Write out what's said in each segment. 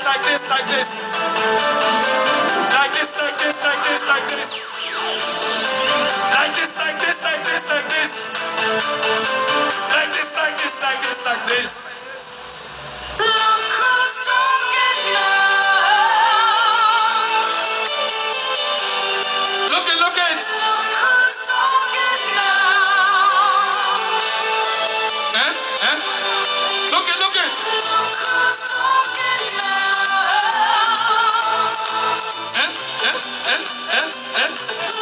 like this, like this. Like this, like this, like this, like this. Like this, like this, like this, like this. Like this, like this, like this, like this. Look who's talking now. Look it, look it. Look who's talking now. Look it, look it. Look who's talking now.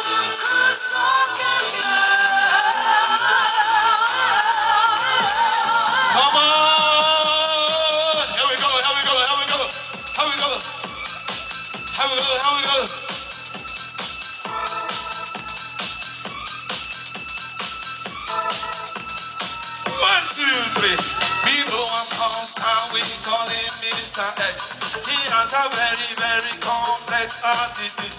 Look who's talking now. Come on! Here we go, here we go, here we go. Here we go. Here we go, here we go. One, two, three. We know one song and we call him Mr. X. He has a very, very complex attitude.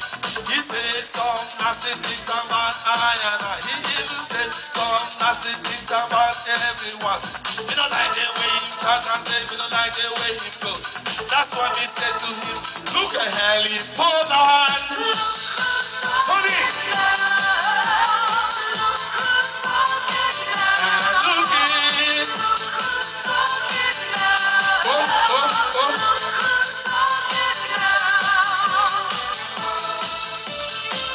He said some nasty things about I and I. He even said some nasty things about everyone. We don't like the way he chat and say we don't like the way he flow. That's what we said to him. Look at Harry Poland. Tony! Look it!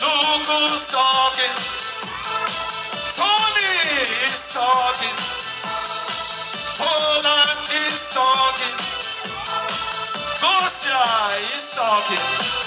Look who's talking. Tony is talking. Poland is talking. Gosia is talking.